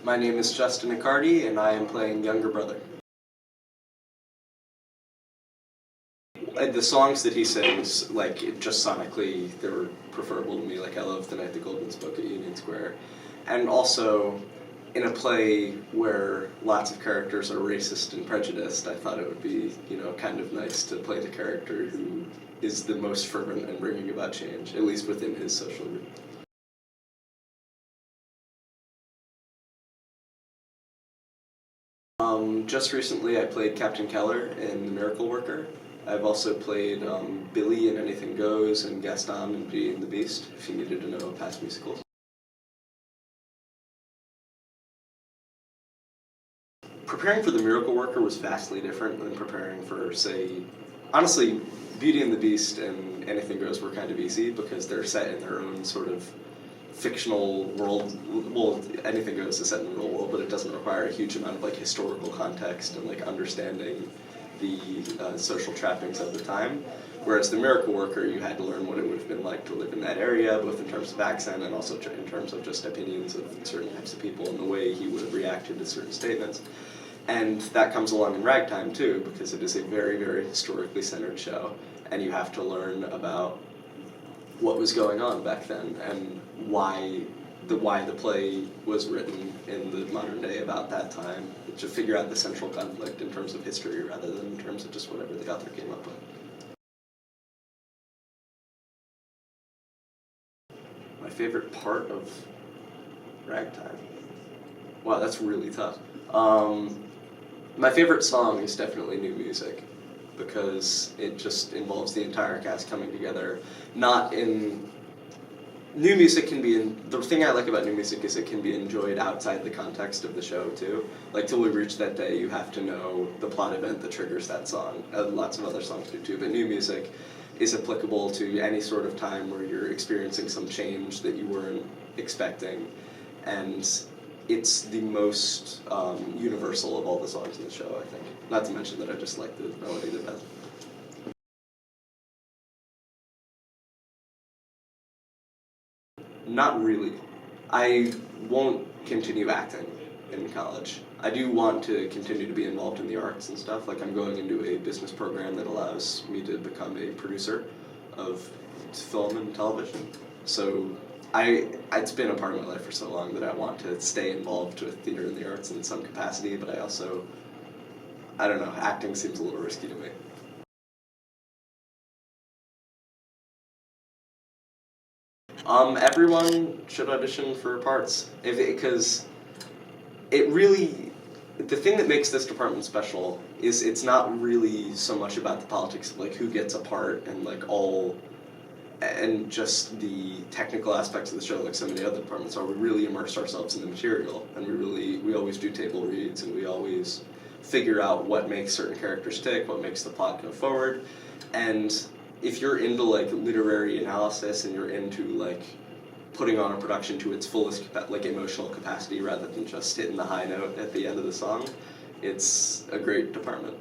My name is Justin Acardi, and I am playing younger brother. The songs that he sings, like, just sonically, they were preferable to me. Like, I love The Night the Goldman Spoke at Union Square. And also, in a play where lots of characters are racist and prejudiced, I thought it would be, kind of nice to play the character who is the most fervent in bringing about change, at least within his social group. Just recently I played Captain Keller in The Miracle Worker. I've also played Billy in Anything Goes and Gaston in Beauty and the Beast, if you needed to know past musicals. Preparing for The Miracle Worker was vastly different than preparing for, say, honestly, Beauty and the Beast and Anything Goes were kind of easy because they're set in their own sort of fictional world. Well, Anything Goes is set in the real world, but it doesn't require a huge amount of historical context and understanding the social trappings of the time. Whereas The Miracle Worker, you had to learn what it would have been like to live in that area, both in terms of accent and also in terms of just opinions of certain types of people and the way he would have reacted to certain statements. And that comes along in Ragtime too, because it is a very, very historically centered show, and you have to learn about what was going on back then and why the play was written in the modern day about that time, to figure out the central conflict in terms of history rather than in terms of just whatever the author came up with. My favorite part of Ragtime? Wow, that's really tough. My favorite song is definitely New Music, because it just involves the entire cast coming together. New music can be the thing I like about new music is it can be enjoyed outside the context of the show too. Like Till We Reach That Day, you have to know the plot event that triggers that song. Lots of other songs do too, but new music is applicable to any sort of time where you're experiencing some change that you weren't expecting, and it's the most universal of all the songs in the show, I think. Not to mention that I just like the melody the best. Not really. I won't continue acting in college. I do want to continue to be involved in the arts and stuff. Like, I'm going into a business program that allows me to become a producer of film and television. So it's been a part of my life for so long that I want to stay involved with theater and the arts in some capacity, but I don't know, acting seems a little risky to me. Everyone should audition for parts, because the thing that makes this department special is it's not really so much about the politics of who gets a part and just the technical aspects of the show like so many other departments are. We really immerse ourselves in the material, and we always do table reads, and we always figure out what makes certain characters tick, what makes the plot go forward. And if you're into literary analysis and you're into putting on a production to its fullest emotional capacity rather than just hitting the high note at the end of the song, it's a great department.